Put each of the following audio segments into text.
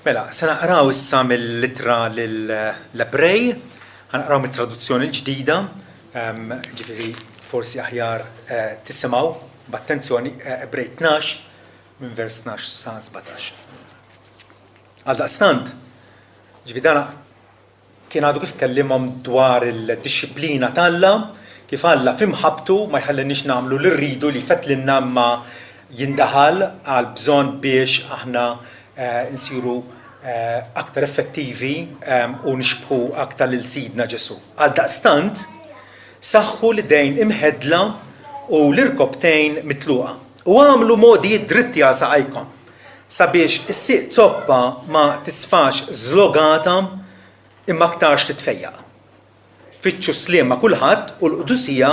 Mela, se naqraw issa mill-litra l-Ebrej, naqraw mit-traduzzjoni l-ġdida, ġifieri forsi aħjar tisimgħu b'attenzjoni Ebrej 12 minn vers 12 sa 17. Għaldaqstant, ġifieri dan kien għadu kif kellimhom dwar il-dixxilpina tal-Alla, kif Alla f'imħabtu ma jħallinix nagħmlu li rridu li fetlinna imma jindaħal għal bżonn biex aħna insiru aktar effettivi u nixbħu aktar lil Sidna Ġesu. Għaldaqstant, saħħu l-idejn imħedla u l-irkobtejn mitluqa. U għamlu modijiet dritti għal saqajkom sabiex is-siq zoppa ma tisfax żlogata imma aktarx titfejjaq. Fittxu sliema kulħadd u l-qudusija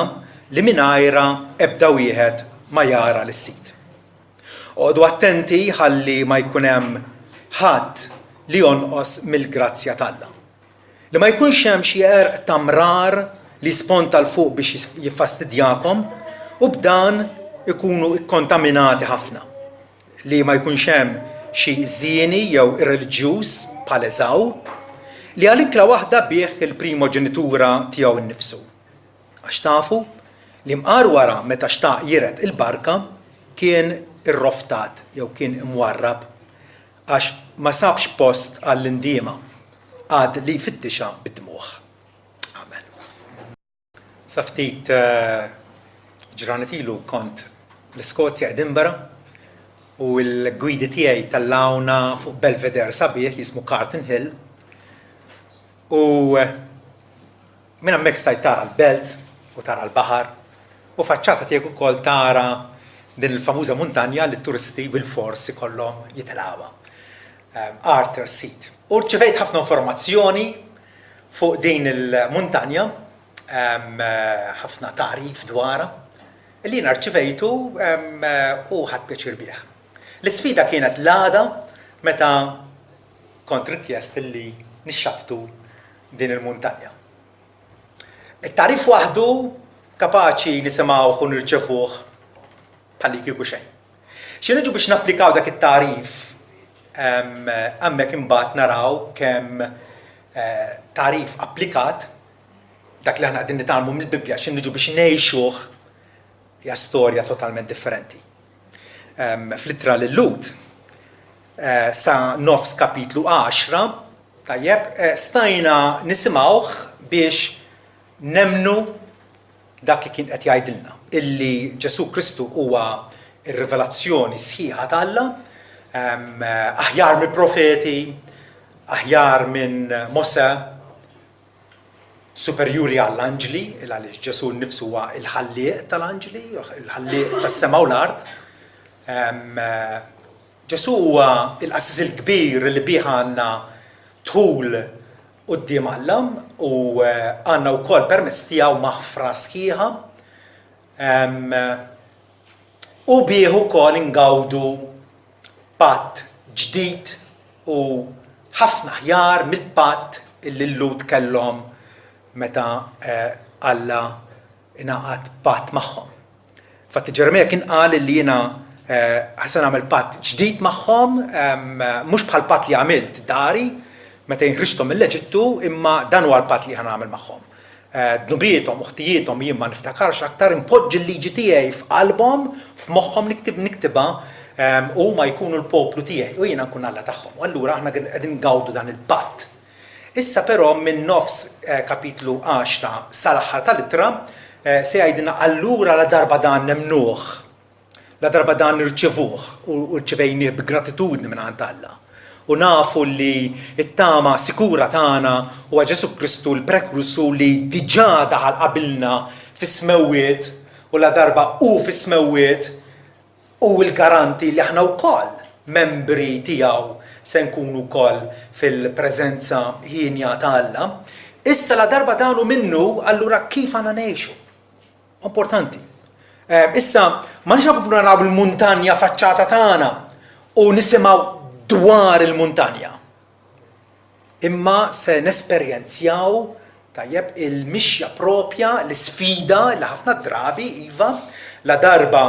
li mingħajrha ebda wieħed ma jara lis-sit. Oqgħodu attenti ħalli ma jkun hemm ħadd li jonqos mill-grazzja t'Alla. Li ma jkunx hemm xi għerq tamrar li sponta l fuq biex jiffastidjakom u b'dan ikunu ikkontaminati ħafna. Li ma jkunx hemm xi żieni jew irreliġjuż bħal Eżaw li għal-ikla waħda bih il-primogenitura tiegħu innifsu. Għax tafu li mqar wara meta xtaq jiret il-barka kien irroftat jew kien imwarrab għax ma sabx post għall-indiema għad li jfittixa bid-dmuħ. Amen. Sa ftit ġranet ilu kont l-Iskozja Edinburgh u l-gwidi tiegħi tal-lawna fuq Belvedere sabiħ jismu Carton Hill. U minn hemmhekk stajt tara l-belt u tara l-baħar u faċċata tiegħek ukoll tara din il-famuża muntanja li t-turisti bil-fors ikollhom jitilgħuha. Arthur Seat. U rċevejt ħafna informazzjoni fuq din il-muntanja, ħafna tarif dwarha, li jiena rċevejtu u ħadd pjaċir bih. L-isfida kienet l-għada meta kont rikjest li nixxabtu din il-muntanja. Il-tarif waħdu kapaċi nisimgħuh u nirċevuh bħalli kieku xejn. Xi niġu biex napplikaw dak it-tarif hemmhekk imbagħad naraw kemm tarif applikat dak li aħna qegħdin nitgħallmu mill-Bibbja xi niġu biex ngħixuh hija storja totalment differenti. Fl-ittra lil Lut sa nofs kapitlu 10 tajjeb, stajna nisimgħuh biex nemnu dak li kien qed jgħidilna illi Ġesu Kristu huwa ir-rivelazzjoni sħiħa t'Alla, aħjar mill-profeti, aħjar minn Mosè, superjuri għall-anġli, għaliex Ġesu nnifsu huwa il-ħallieq tal-anġli, il-ħallieq tas-sema u l-art. Ġesu huwa il-qasis il-kbir li bih għandna tħul quddiem Alla u għandna wkoll permezz tiegħu maħfra sħiħa u bih ukoll ingawdu patt ġdid u ħafna aħjar mill-patt illi l-Lut kellhom meta Alla ingħaqad patt magħhom. Infatti Ġeremija kien qal li jiena ħasan nagħmel patt ġdid magħhom mhux bħal patt li għamilt dari meta jinħriġthom mill-Eġittu, imma dan huwa l-patt li ħanagħmel magħhom. Dnubietom, uħtijietom jien ma niftakarx aktar impoġġi l-liġi tiegħi f'qalbhom, f'moħħhom niktibha u ma jkunu l-poplu tiegħi u jiena nkun Alla tagħhom. U allura aħna qegħdin ngawdu dan il-patt. Issa però minn nofs kapitlu 10 sal-aħħar tal-ittra se jgħidilna allura la darba dan nemnuh, la darba dan nirċevuh u rċevejnieh b'gratitudni minn għand Alla. U nafu li it-tama sikura tagħna huwa Ġesu Kristu l-prekursu li diġà daħal qabilna fis-smewwiet u la darba hu fis-smewwiet u l-garanti li aħna wkoll membri tiegħu se nkunu wkoll fil-preżenza ħinja ta' Alla. Issa la darba dawnu minnu allura kif għandna ngħixu. Importanti. Issa ma nixabbu naraw il-muntanja faċċata tagħna u nisimgħu dwar il-muntanja. Imma se nesperjenzjaw tajjeb il-mixja propja, l-sfida li ħafna drabi iva la darba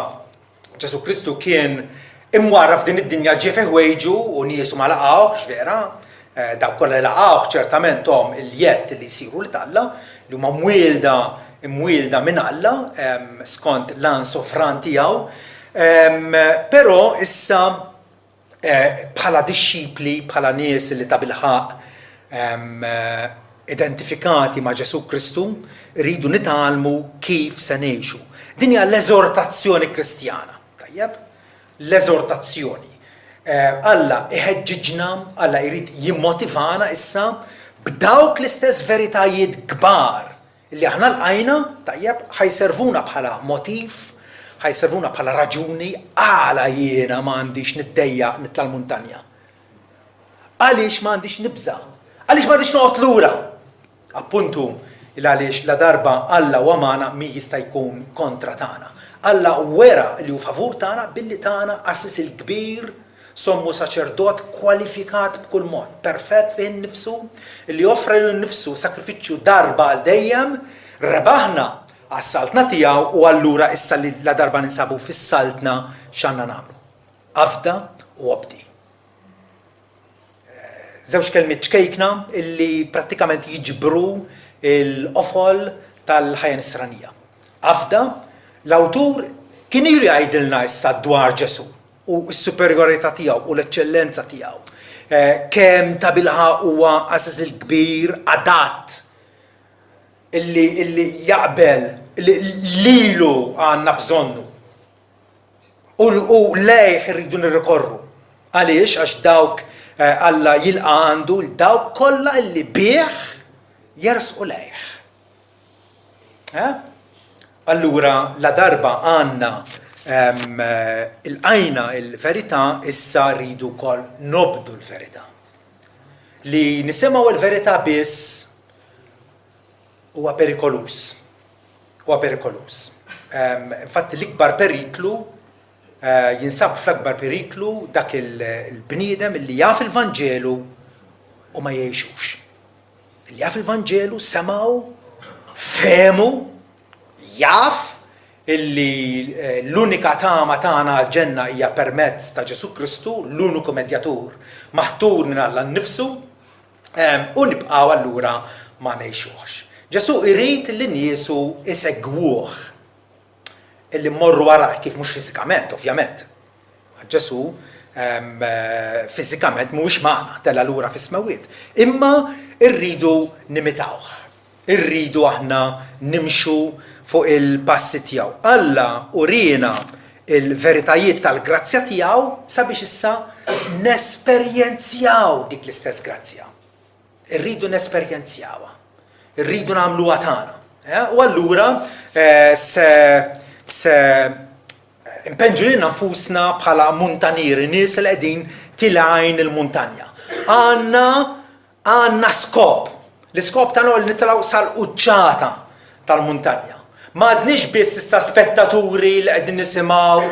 Ġesu Kristu kien imwarra f'din id-dinja ġie ħwejġu u niesu ma laqgħux vera, dawk kollha laqgħuh ċertament hom il-jett li jsiru li Alla li huma imwielda minn Alla skont l-għan sovran tiegħu, però issa bħala dixxipli, bħala nies li ta' bilħaq identifikati ma' Ġesu Kristu, rridu nitgħallmu kif se ngħixu. Din hija l-eżortazzjoni Kristjana, tajjeb? L-eżortazzjoni. Alla iħeġġiġna, Alla jrid jimmotivana issa b'dawk l-istess veritajiet kbar li aħna lqajna, tajjeb, ħajservuna bħala motiv, ħajservuna bħala raġuni għala jiena m'għandix niddejjaq nitla l-muntanja. Għaliex m'għandix nibża, għaliex m'għandix noqgħod lura. Appuntu għaliex la darba Alla u magħna min jista' jkun kontra tagħna. Alla wera li hu favur tagħna billi tagħna assis il-kbir sommu saċerdot kwalifikat b'kull mod, perfett fih innifsu, li joffre l-nifsu sakrifiċċju darba għal dejjem, rebaħna għas-saltna tiegħu u allura issa li la darba ninsabu fis-saltna x'għandna nagħmlu. Afda u obdi. Żewġ kelmiet ċkejkna illi prattikament jiġbru l-qofol tal-ħajja nisranija. Afda, l-awtur kien ilu jgħidilna issa dwar Ġesu u s-superjorità tiegħu u l-eċċellenza tiegħu. Kemm ta' bilħaq huwa assis il-kbir adatt illi jaqbel lilu għandna bżonnu. U lejh irridu nirrikorru. Għaliex għax dawk Alla jilqa' għandu l-dawk kollha illi bih jersqu lejh. Allura la darba għandna il-għajna il-verità issa rridu wkoll nobdu l-verità. Li nisimgħu l-verità biss huwa perikolus. Huwa perikolus. Infatti l-ikbar periklu jinsab fl-akbar periklu dak il-bniedem li jaf il-Vanġelu u ma jgħixux. Li jaf il-Vanġelu semaw, fehmu, jaf illi l-unika tama tagħna għall-ġenna hija permezz ta' Ġesu Kristu, l-uniku medjatur maħtur minn Alla nnifsu, u nibqgħu allura ma ngħixux. Ġesu irid li niesu isegwuh illi mmorru warah kif mhux fiżikament, ovvjament. Ġesu fiżikament mhuwiex magħna tella lura fis-smawiet, imma rridu nimitawh. Irridu aħna nimxu fuq il-passi tiegħu. Alla urina il-veritajiet tal-grazzja tiegħu sabiex issa nesperjenzjaw dik l-istess grazzja. Irridu nesperjenzjawha. Irridu nagħmluha tagħna. U allura se impenġu lilna nfusna bħala muntanieri, nies li qegħdin tilgħin il-muntanja. Għandna skop. L-iskop tagħna li nitilgħu sal-quċċata tal-muntanja. M'għadniex biss issa spettaturi li qegħdin nisimgħu,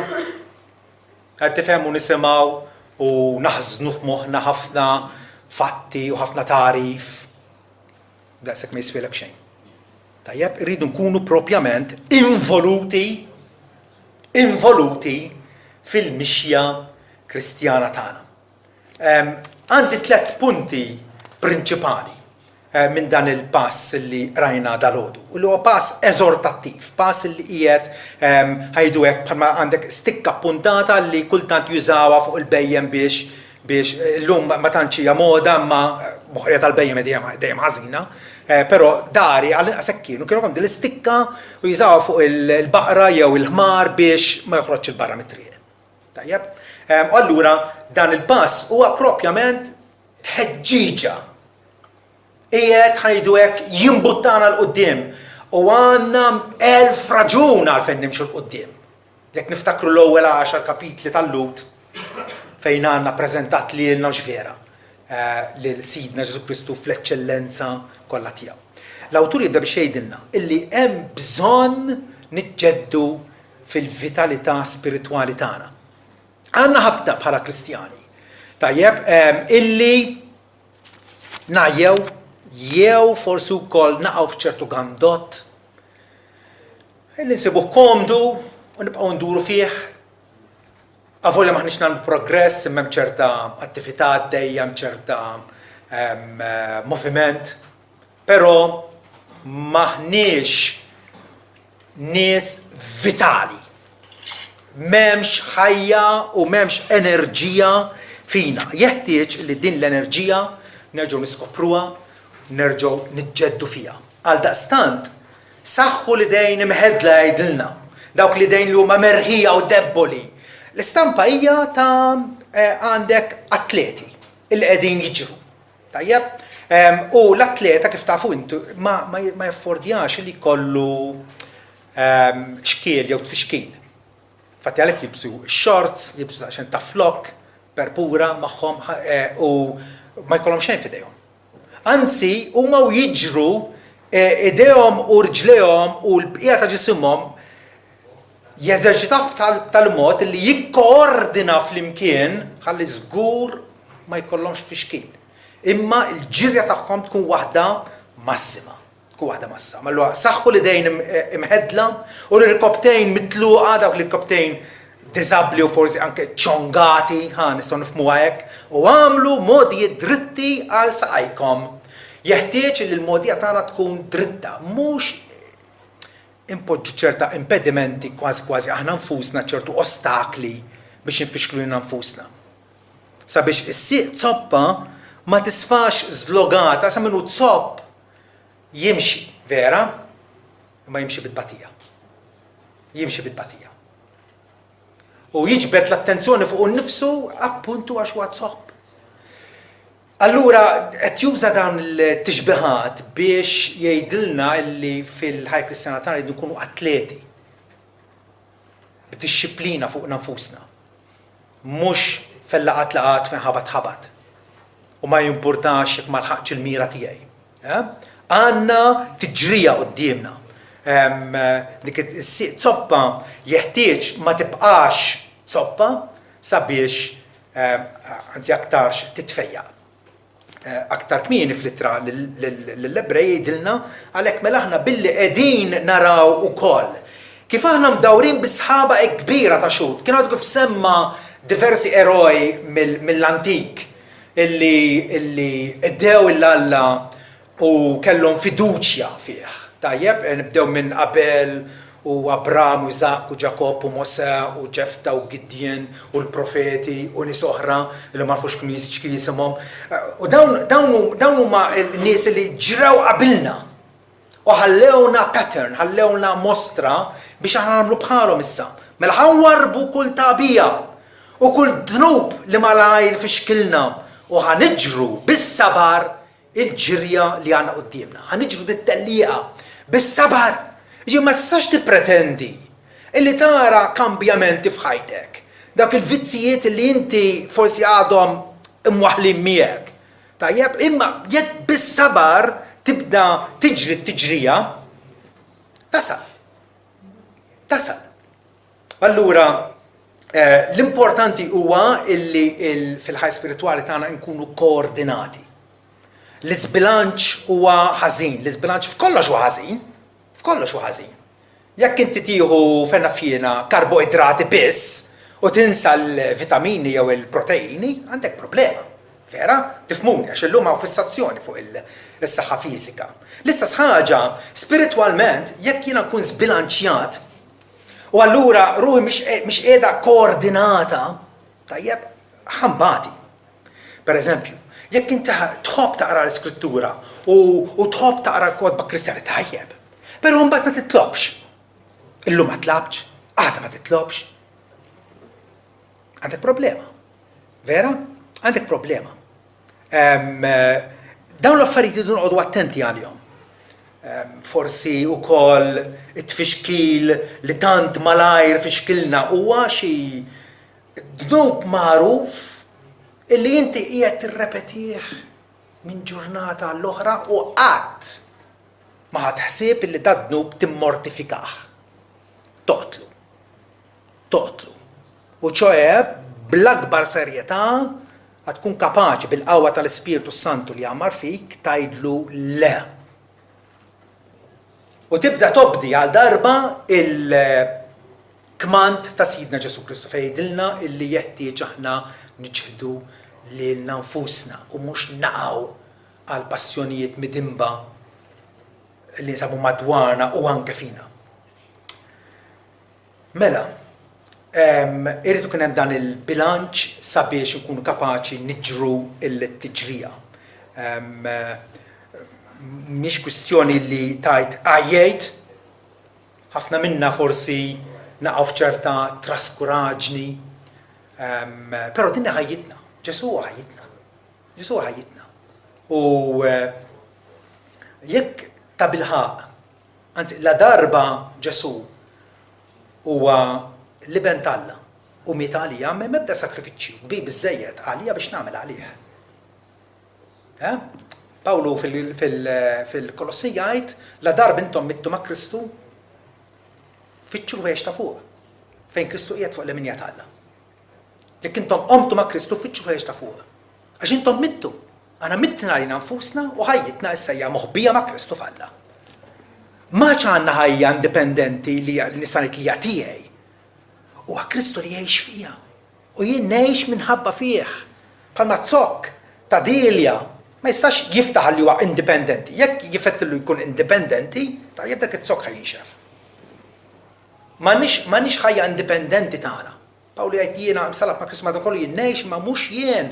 qed tifhmu nisimgħu u naħżnu f'moħħna ħafna fatti u ħafna tarif. Daqshekk ma jiswilek xejn. Tajjeb, irridu nkunu propjament involuti fil-mixja Kristjana tagħna. Għandi 3 punti prinċipali minn dan il-pass li rajna dal-għodu. U li huwa pass eżortattiv, pass li qiegħed ħajdu hekk bħalma għandek stikka puntata li kultant jużawha fuq il-bejjem biex llum ma tantx hija moda imma moħħrija tal-bejjem dejjem ħażina, però dari għal-inqas hekk kienu kemm din l-istikka u jużawha fuq il-baqra jew il-ħmar biex ma joħroġx il-barra mit-triq. Tajjeb? U allura dan il-pass huwa proprjament tħeġġiġa. Qiegħed ħajdu hekk jimbuttana l-qudiem u għandna 1000 raġun għalfejn nimxu l-qudiem. Jekk niftakru l-ewwel 10 kapitli tal-Lut fejn għandna ppreżentat lilna x'vera lil Sidna Ġesu Kristu fl-eċċellenza kollha tiegħu. L-awtur jibda biex jgħidilna illi hemm bżonn niġġeddu fil-vitalità spiritwali tagħna. Għandna ħabta bħala Kristjani. Tajjeb, illi ngħajjew jew forsi wkoll naqgħu f'ċertu gandott illi nsibuh komdu u nibqgħu nduru fih Avolja maħniex nagħmlu progress, imma hemm ċerta attività għaddejja, ċerta moviment, però maħniex nies vitali. M'hemmx ħajja u m'hemmx enerġija fina. Jeħtieġ li din l-enerġija nerġgħu niskopruha, nerġgħu niġġeddu fiha. Għaldaqstant, saħħu l-idejn imħeddla jgħidilna, dawk l-idejn li huma merħija u debboli. L-istampa hija ta' għandek atleti illi qegħdin jiġru. Tajjeb? U l-atleta kif tafu intu ma jaffordjax li jkollu xkiel jew tfixkil. Fatti għalhekk jibsu shorts, jibsu daqsxejn ta' flok, perpura magħhom u ma jkollhom xejn f'idejhom. Anzi, huma jiġru idejhom u rġlejhom u l-bqija ta' ġisimhom jeżerċitaw tal-mod li jikkoordina fl-imkien ħalli żgur ma jkollhomx tfixkil. Imma l-ġirja tagħhom tkun waħda massima. Tkun waħda massima. Allura saħħu l-idejn imħeddla u l-irkobtejn mitluqa dawk l-irkobtejn diżabbli u forsi anke ċongati, nistgħu nifhmu hekk, u għamlu modijiet dritti għal saqajkom. Jeħtieġ li l-modija tagħna tkun dritta, mhux impoġġu ċerta impedimenti kważi aħna nfusna ċertu ostakli biex nfixklu lilna nfusna. Sabiex is-sieq zoppa ma tisfax żlogata sa minnu zopp jimxi, vera, ma jimxi bit-batija. Jimxi bit-batija. U jiġbed l-attenzjoni fuq innifsu appuntu għax huwa zopp. Allura, qed juża dawn il-tixbiħat biex jgħidilna li fil-ħajja Kristjana tagħna jridu nkunu atleti. B'dixxiplina fuq nfusna. Mhux fellaqat fejn ħabat. U ma jimpurtax jekk ma lħaqx il-mira tiegħi. Għandna tiġrija qudiemna. Dik is-sieq zoppa jeħtieġ ma tibqax zoppa sabiex anzi aktarx titfejjaq. Aktar kmieni fl-ittra l-Ebrej jgħidilna għalhekk mela aħna billi qegħdin naraw ukoll kif aħna mdawrin bi sħaba kbira ta' xhud. Kien għadu kif semma diversi eroj mill-antik illi iddew il-Alla u kellhom fiduċja fih. Tajjeb, nibdew minn Abel u Abram u Isaac u Ġakob u Mose u Ġefta u Gideon u l-profeti u nies oħra li ma nafux kien jisimhom. U dawn huma n-nies li ġrew qabilna u ħallewna pattern, ħallewna mostra biex aħna nagħmlu bħalhom issa. Mela ħanwarbu kull tagħbija u kull dnub li malajr fixkilna u ħaniġru bis-sabar il-ġirja li għandna qudiemna. Ħaniġru dit-tellieqa bis-sabar. Ġi ma tistax tippretendi illi tara kambjamenti f'ħajtek. Dak il-vizzijiet li inti forsi għadhom imwaħlin miegħek. Tajjeb, imma jekk bis-sabar tibda tiġri t-tiġrija, tasal. Allura, l-importanti huwa illi fil-ħajja spiritwali tagħna nkunu koordinati. L-isbilanċ huwa ħażin, l-isbilanċ f'kollox huwa ħażin. F'kollox huwa ħażin. Jekk inti tieħu fenna fjena karboidrati biss u tinsa l-vitamini jew il-proteini, għandek problema. Vera? Tifhmuni għax illum hawn fissazzjoni fuq is-saħħa fiżika. L-istess ħaġa spiritwalment jekk jiena nkun sbilanċjat u allura ruħi mhix qiegħda koordinata, tajjeb ħambati. Pereżempju, jekk inti tħobb taqra l-iskrittura u tħobb taqra l-kodba Kristjani tajjeb. Però mbagħad ma titlobx. Illum ma tlabx, għada ma titlobx. Għandek problema. Vera? Għandek problema. Dawn l-affarijiet idu noqogħdu attenti għalihom. Forsi wkoll it-tfixkil li tant malajr fixkilna huwa xi dnub magħruf illi inti qiegħed tirrepetih minn ġurnata l-oħra u qatt ma ħadd illi da dnub timmortifikah. Toqtlu. U ċoe bl-akbar serjetà tkun kapaċi bil-qawwa tal-Ispiritu Santu li għammar fik tgħidlu le. U tibda tobdi għal darba kmand ta' Sidna Ġesu Kristu fejdilna illi jeħtieġ aħna niġħdu lilna nfusna u mhux naqgħu għal passjonijiet midimba li nsabu madwarna u anke fina. Mela, irridu kien hemm dan il-bilanċ sabiex ikunu kapaċi niġru l-tiġrija. Mhix kwistjoni li tajt għajjejt, ħafna minna forsi naqgħu f'ċerta traskuraġni, però dinna ħajjitna, Ġesu ħajjitna. U jekk ta' bilħaq, anzi la darba Ġesu huwa liben Alla u miet għalija m'ebda sakrifiċċju kbir biżżejjed għalija biex nagħmel għalih. Pawlu fil-Kolossija jgħid la darba intom mittu ma' Kristu fittxu ħwejjex ta' fuq, fejn Kristu qiegħed fuq l-eminja Alla. Jekk intom qomtu ma' Kristu fittxu ħwejjex ta' fuq. Għax intom mittu, għana mittna għalina nfusna u ħajjitna issa hija moħbija ma' Kristu f'Alla. Ma ċanna ħajja indipendenti li nistanit li tiegħi. Huwa Kristu li jgħix fija. U jien ngħix minħabba fih. Bħalma zokk ta' dilja ma jistax jiftaħ li huwa indipendenti. Jekk jifettilu jkun indipendenti, ta' jibda it-zokk ħajinxef. M'għandniex ħajja indipendenti tagħna. Pawli jgħid jiena msalab ma' Kristu madankollu jien ngħix ma mhux jien.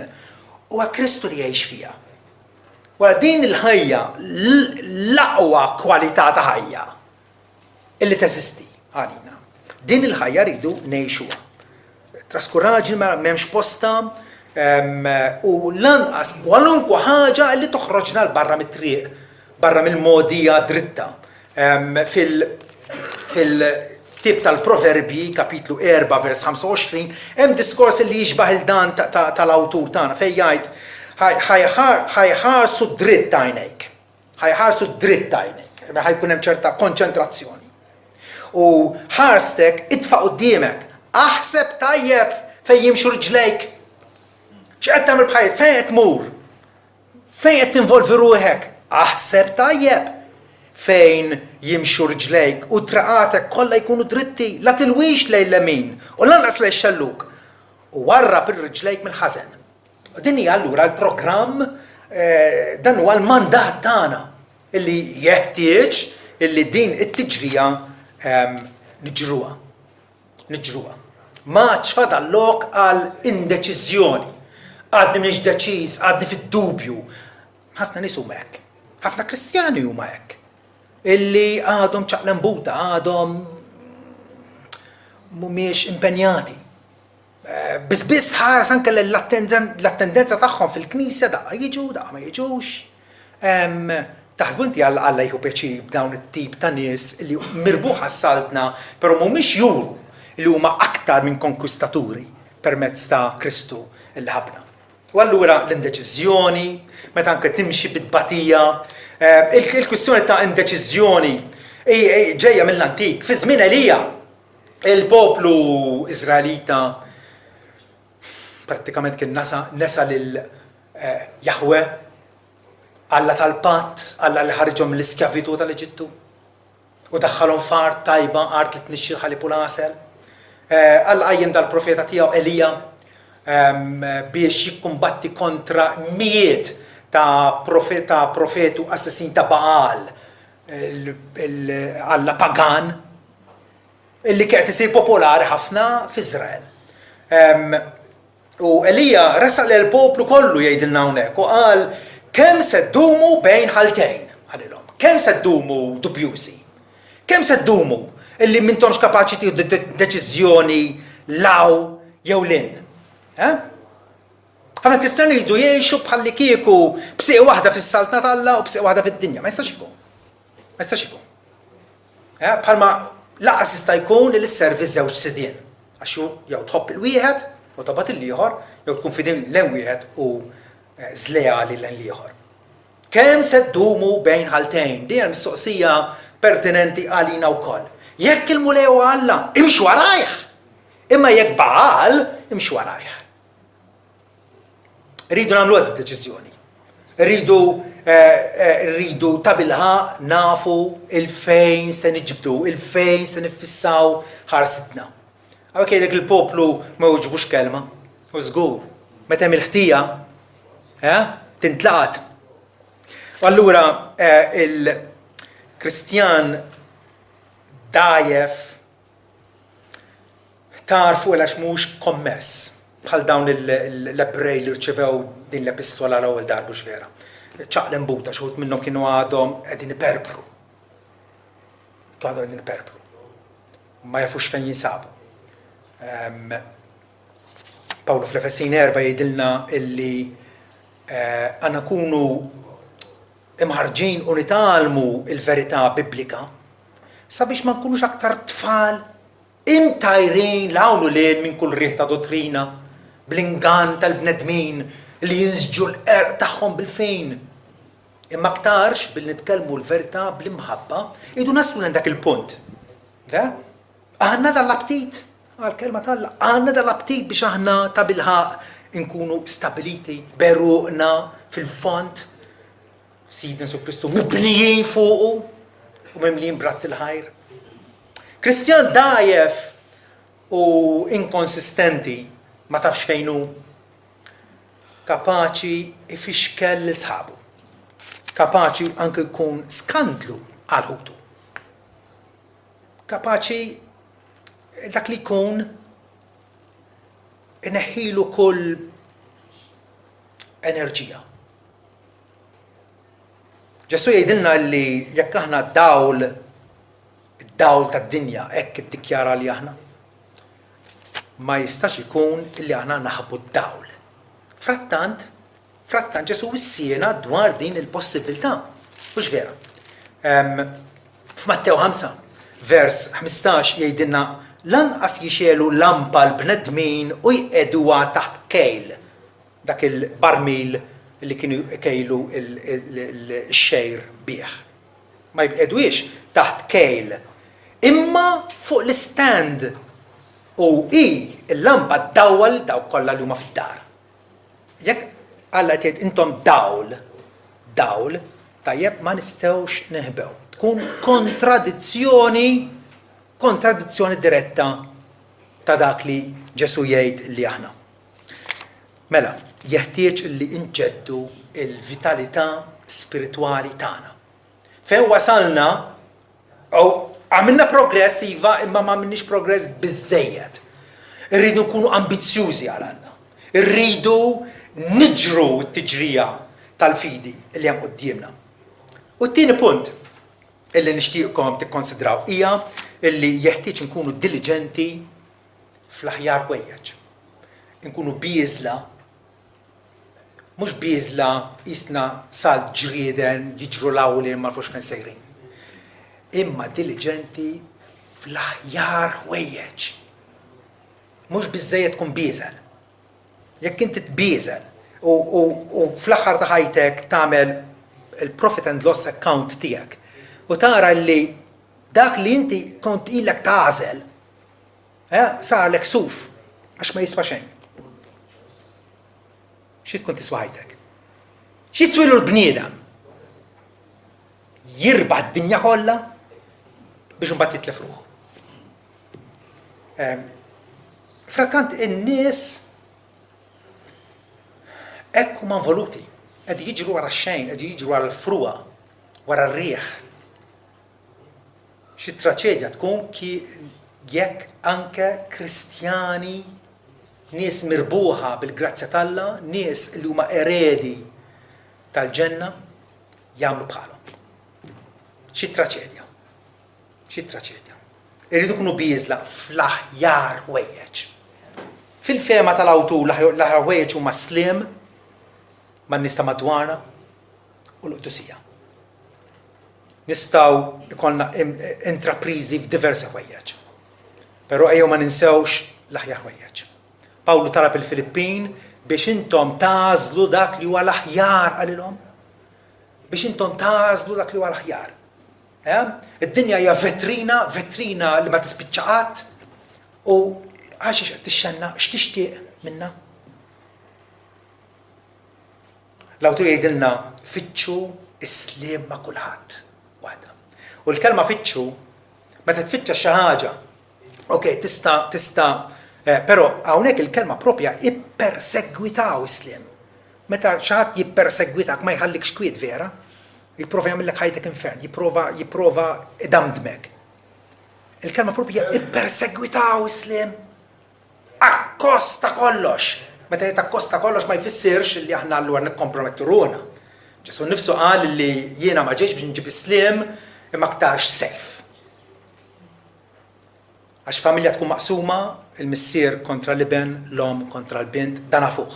Huwa Kristu li jgħix fija. Wara din il-ħajja l-aqwa kwalità ta' ħajja illi teżisti għalina. Din il-ħajja rridu ngħixuha. Traskuraġni m'hemmx posta u lanqas kwalunkwe ħaġa li toħroġna l barra mit-triq, barra mill-modija dritta. Fil-tip tal-Proverbi, kapitlu 4, vers 25, hemm diskors li jiġbaħ il-dan tal-awtur tagħna fejn jgħid ħajħarsu dritt għajnejk. Ħajħarsu dritt għajnejk. Ħajkun hemm ċerta konċentrazzjoni. U ħarstek idfa' quddiemek. Aħseb tajjeb fejn jimxu riġlejk. X'qed tagħmel bħajt? Fejn qed tmur? Fejn qed tinvolvi ruħek? Aħseb tajjeb fejn jimxu riġlejk u traqatek kollha jkunu dritti, la tilwix lejn l-lemin u lanqas lejn xelluk. U warrab ir-riġlejk mill-ħażen. U din hija allura l-programm dan huwa l-mandat tagħna illi jeħtieġ illi din it-tiġrija niġruha. Ma ċfadallok għal indeċiżjoni. Għadni mniex deċiż, għadni fid-dubju. Ħafna nies huma hekk. Ħafna Kristjani huma hekk. Illi għadhom ċaqlembuta, għadhom mhumiex impenjati. Biss ħares anke l-attendenza tagħhom fil-Knisja daqqa jiġu, daqqa ma jiġux. Taħsbu inti Alla jieħu pjaċir b'dawn it-tip ta' nies li mirbuħa s-saltna, però mhumiex juru li huma aktar minn konkwistaturi permezz ta' Kristu il ħabna. U allura l-indeċiżjoni, meta anke timxi bit-tbatija, il-kwistjoni ta' indeċiżjoni ġejja mill-antik. Fi żmien Elija, il-poplu Iżraelita prattikament kien nesa lil Jahwe, Alla tal-patt, Alla li ħarġhom mill-iskjavitu tal-Eġittu u daħħalhom f'art tajba, art li tnixxi ħalipu l-għasel. Alla qajjem dal-profeta tiegħu Elija biex jikkumbatti kontra mijiet ta' profetu assassin ta' Baal, Alla pagan, illi kienet isir popolari ħafna f'Iżrael. U Elija resaq l-poplu kollu jgħidilna hawnhekk u qal kemm se ddumu bejn ħaltejn għalilhom. Kemm se ddumu dubjużi? Kemm se ddumu illi m'intomx kapaċi tieħdu deċiżjoni law jew lin? Ħafna Kristjani jridu jgħixu bħalli kieku bsieq waħda fis-saltna Alla u bsieq waħda fid-dinja. Ma jistax ikun. Ma jistax ikun. Bħalma laqas jista' jkun li sservi żewġ sidien. Għax jew tħobb il-wieħed u tobgħod il-ieħor, jew tkun fidin l-wieħed u żlejali l-ieħor. Kemm se ddumu bejn ħaltejn? Din hija mistoqsija pertinenti għalina wkoll. Jekk il-mulew Alla, imxu warajh. Imma jekk Baal, imxu warajh. Rridu nagħmlu għad deċiżjoni. Rridu ta' bilħaq nafu il-fejn se niġbdu, il-fejn se nifissaw ħarsitna. Għawek jgħidlek il-poplu ma jogħġbux kelma. U żgur, meta hemm il-ħtija, tintlaqat. U allura il-Kristjan dajef tarfu għax mhux kommess bħal dawn l-Ebrej li rċevew din l-epistola l-ewwel darba vera. ċaqlem buta xħut minnhom kienu għadhom qegħdin iperbru. Għadhom qegħdin iperbru. Ma jafux fejn jinsabu. Pawlu fl-Efessin 4 jgħidilna illi għandna nkunu imħarġin u nitalmu il-verità biblika sabiex ma nkunux aktar tfal imtajrin l-għawlu lejn minn kull riħ ta' dottrina bl-ingan tal-bnedmin li jinżġu l-erq tagħhom bil-fejn. Imma aktarx bil-nitkellmu l-verità bl-imħabba idu naslu l dak il-punt. Għanna dal-aptit, għal-kelma tal-la, għanna dal-aptit biex aħna ta' bilħaq inkunu stabiliti, beruqna fil-font, Sidna Su Kristu, mibnijin fuqu, u mimlijin bratt il-ħajr. Kristjan dajef u inkonsistenti, ma tafx fejnu, kapaċi ifixkel l-sħabu, kapaċi anke jkun skandlu għal-ħutu, kapaċi dak li jkun ineħħilu kull enerġija. Ġesu jgħidilna li jekk aħna id-dawl tad-dinja hekk iddikjara li aħna ma jistax ikun illi aħna naħbu d-dawl. Frattant Ġesu wissiena dwar din il-possibilità. Mhux vera. F'Mattew 5, vers 15 jgħidilna lanqas jixelu lampa l-bnedmin u jqeduha taħt kejl. Dak il-barmil li kienu kejlu il-xejr bih. Ma jibqedwix taħt kejl. Imma fuq l-stand u il-lampa d-dawwal daw kollha li huma fid-dar. Jekk Alla tgħid intom dawl, tajjeb ma nistgħux neħbew. Tkun kontradizzjoni diretta ta' dak li Ġesu jgħid li aħna. Mela, jeħtieġ li inġeddu il-vitalità spiritwali tagħna. Fejn wasalna għamilna progress iva imma ma għamilniex progress biżżejjed. Irridu nkunu ambizzjużi għal Alla. Irridu niġru t-tiġrija tal-fidi li hemm qudiemna. U t-tieni punt illi nixtieqkom tikkonsidraw hija illi jeħtieġ nkunu diligenti fl-aħjar wejjeġ. Nkunu bieżla, mhux bieżla isna sal ġrieden jiġru l-awli ma nafux fejn sejrin. Imma diligenti fl-aħjar wejjeġ. Mhux biżżejjed tkun bieżel. Jekk inti tbieżel u fl-aħħar ta' ħajtek tagħmel il-profit and loss account tiegħek u tara li dak li inti kont ilek tażel sarlek suf għax ma jiswa xejn. Xi tkun tiswa ħajtek? X'jiswilu l-bniedem? Jirbaħ d-dinja kollha biex imbagħad jitlef ruħu. Frattant in-nies hekk huma involuti, qed jiġru wara x-xejn, qed jiġru wara l-fruqa, wara r-riħ. Xi traċedja tkun jekk anke Kristjani, nies mirbuħa bil-grazzja t'Alla, nies li huma eredi tal-ġenna jagħmlu bħalhom. Xi traċedja. Irridu kunu bieżla fl-aħjar wejjeġ. Fil-fema tal-awtur l-aħjar wejjeġ huma slim ma' nista madwarna u l-qdusija. Nistgħu ikollna intrapriżi f'diversi ħwejjeġ. Però ejjew ma ninsewx l-aħjar ħwejjeġ. Pawlu talab il-Filippin biex intom tażlu dak li huwa l-aħjar għalilhom. Biex intom tażlu dak li huwa l-aħjar. Id-dinja hija vetrina li ma tispiċċa qatt u għax qed tixxenna x'tixtieq minnha. L-awtur jgħidilna fittxu is-sliem ma' kulħadd waħda. U l-kelma fittxu meta tfittxa xi ħaġa Okay, tista' però hawnhekk il-kelma propja ippersegwitaw Islim. Meta xi ħadd jippersegwitak ma jħallikx kwiet vera, jipprova jagħmellek ħajtek infern, jipprova idamdmek. Il-kelma propja ippersegwitaw Islim. Akkosta kollox. Meta ngħid akkosta kollox ma jfissirx li aħna allura nikkompromettu ruħna. Ġesu nnifsu qal li jiena ma ġejx biex nġib Islim imma aktarx sejf. Għax familja tkun maqsuma, il-missier kontra l-iben, l-om kontra l-bint, dan fuq.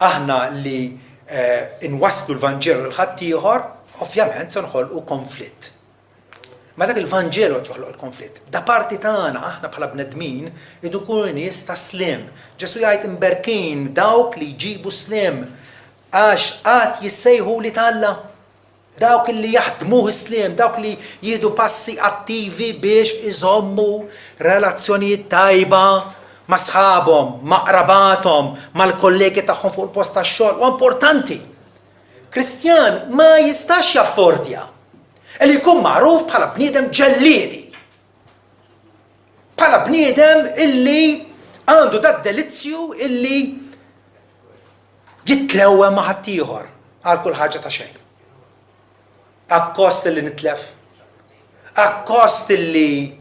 Aħna li inwaslu l-Vanġelu l-ħadd ieħor, ovvjament se nħolqu konflitt. Ma dak il-Vanġelu qed joħloq il-konflitt. Da parti tagħna aħna bħala bnedmin idu nkunu nies ta' slim. Ġesu jgħid imberkin dawk li jġibu slim għax qatt jissejħu li talla. Dawk li jaħdmu Islim, dawk li jieħdu passi attivi biex iżommu relazzjonijiet tajba ma' sħabhom, ma' qrabathom, mal-kollegi tagħhom fuq il-post tax-xogħol. U importanti. Kristjan ma jistax jaffordja li jkun magħruf bħala bniedem ġelliedi. Bħala bniedem illi għandu dak delizzju illi jitlewwa ma' ħadd ieħor għal kull ħaġa ta' xejn. Akkost li nitlef, akkost li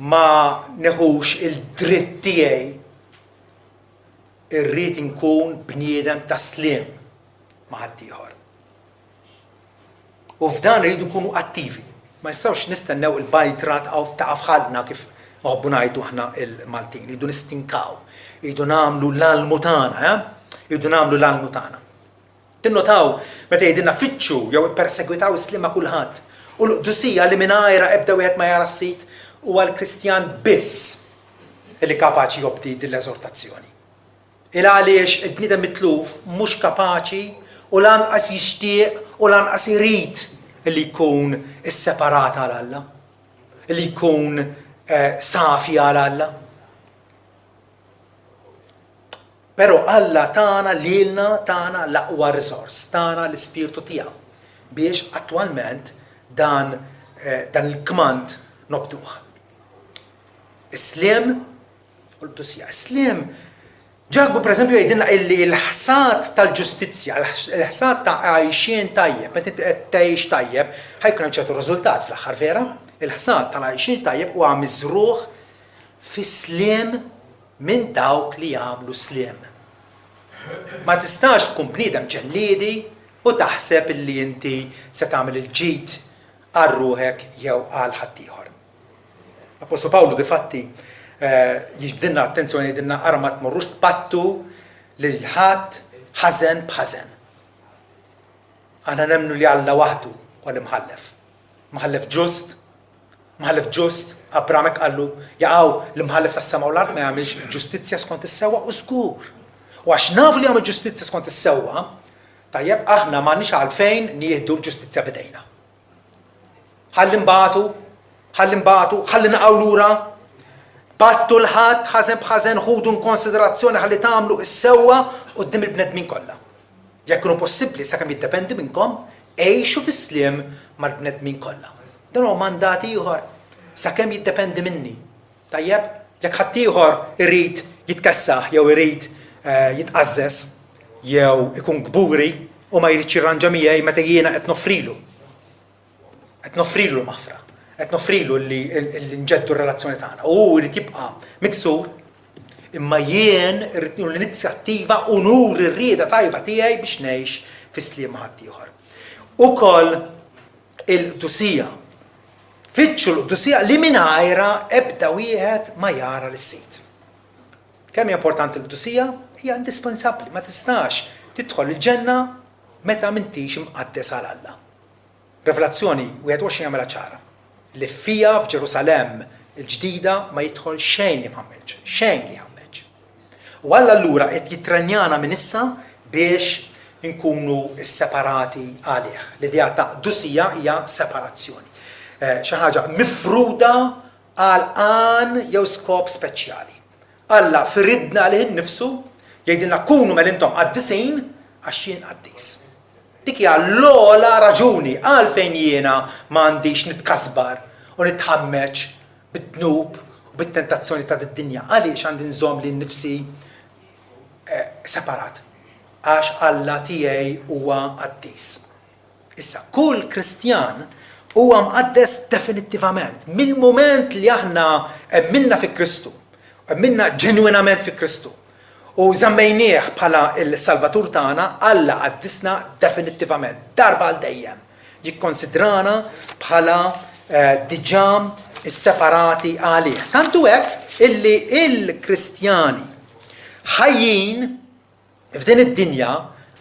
ma neħux il-dritt tiegħi, irrid inkun bniedem ta' slim ma' ħadd ieħor. U f'dan irridu nkunu attivi. Ma nistgħux nistennew il-bajtrat ta' afħalna kif noħobbu ngħidu aħna il-Maltin, irridu nistinkaw, irridu nagħmlu l-almu tagħna, irridu nagħmlu l-almu tagħna. Tinnotaw meta jgħidilna fittxu jew ippersegwitaw Islim ma' kulħadd. U l-qdusija li mingħajrha ebda wieħed ma jara s-sit huwa l-Kristjan biss li kapaċi jobdi din l-eżortazzjoni. Il għaliex il-bniedem mitluf mhux kapaċi u lanqas jixtieq u lanqas irid li jkun isseparat għal Alla, li jkun safi għal Alla. Però Alla tagħna lilna tagħna l-aqwa risors, tagħna l-ispirtu tiegħu biex attwalment dan il-kmand nobduh. Islim u l-qdusija. Islim ġaħbu pereżempju jgħidilna illi l-ħsad tal-ġustizzja, l-ħsad ta' għajxien tajjeb, meta qed tgħix tajjeb, ħajkun hemm ċertu riżultat fl-aħħar vera. Il-ħsad tal-għajxien tajjeb huwa miżruħ fi slim minn dawk li jagħmlu slim. Ma tistax tkun bniedem ġelliedi u taħseb illi inti se tagħmel il-ġid għal ruħek jew għal ħadd ieħor. Apostolu Pawlu difatti jiġbdilna attenzjoni jgħidilna ara ma tmorrux tpattu lil ħadd ħażen b'ħażen. Aħna nemmnu li Alla waħdu huwa l-imħallef. Mħallef ġust, mħallef ġust, Abramek qallu jaqgħu l-imħallef tas-sema u l-art ma jagħmilx ġustizzja skont is-sewwa u żgur. U għax nafu li jagħmel ġustizzja skont is-sewwa, tajjeb aħna m'għandniex għalfejn nieħdu l-ġustizzja bidejna. Ħalli nbagħtu, ħalli naqgħu lura, battu l-ħadd ħażen b'ħażen ħudu konsiderazzjoni ħalli tagħmlu is-sewwa quddiem il-bnedmin kollha. Jekk kienu possibbli sakemm jiddependi minnkom, għejxu fis-sliem mal-bnedmin kollha. Dan huwa mandat ieħor sakemm jiddependi minni. Tajjeb, jekk ħadd ieħor irid jitkessaħ jew irid jitqażżes jew ikun kburi u ma jridx jirranġa miegħi meta jiena qed nofrilu. Qed nofrilu l-maħfra, qed nofrilu li nġeddu r-relazzjoni tagħna. U jrid jibqa' miksur imma jien irrid l-inizjattiva u nur ir-rieda tajba tiegħi biex ngħix fis-sliem ma' ħadd ieħor. Ukoll il-qdusija. Fittxu l-qdusija li mingħajrha ebda wieħed ma jara l-sit. Kemm hija importanti l-qdusija? Hija indispensabbli, ma tistax tidħol il-ġenna meta m'intix imqaddes għal Alla. Revelazzjoni 21 jagħmilha ċara. Li fija f'Ġerusalemm il-ġdida ma jidħol xejn li mħammeġ, xejn li ħammeġ. U Alla allura qed jitrenjana minn issa biex inkunu separati għalih. L-idea ta' qdusija hija separazzjoni. Xi ħaġa mifruda għal għan jew skop speċjali. Alla firridna għalih innifsu jgħidilna kunu intom qaddisin għax jien qaddis. Dik hija l-ogħla raġuni għalfejn jiena m'għandix nitkasbar u nitħammeġ bid-dnub bit-tentazzjoni ta' d-dinja. Għaliex għandi nżomm li nnifsi separat? Għax Alla tiegħi huwa qaddis. Issa, kull Kristjan huwa mqaddes definittivament. Mill-mument li aħna emminna fi Kristu, emminna ġenwinament fi Kristu, u żammejnieh bħala il-Salvatur tagħna, Alla qaddisna definittivament, darba għal dejjem. Jikkonsidrana bħala diġà separati għalih. Tantu hekk illi il-Kristjani ħajjin f'din id-dinja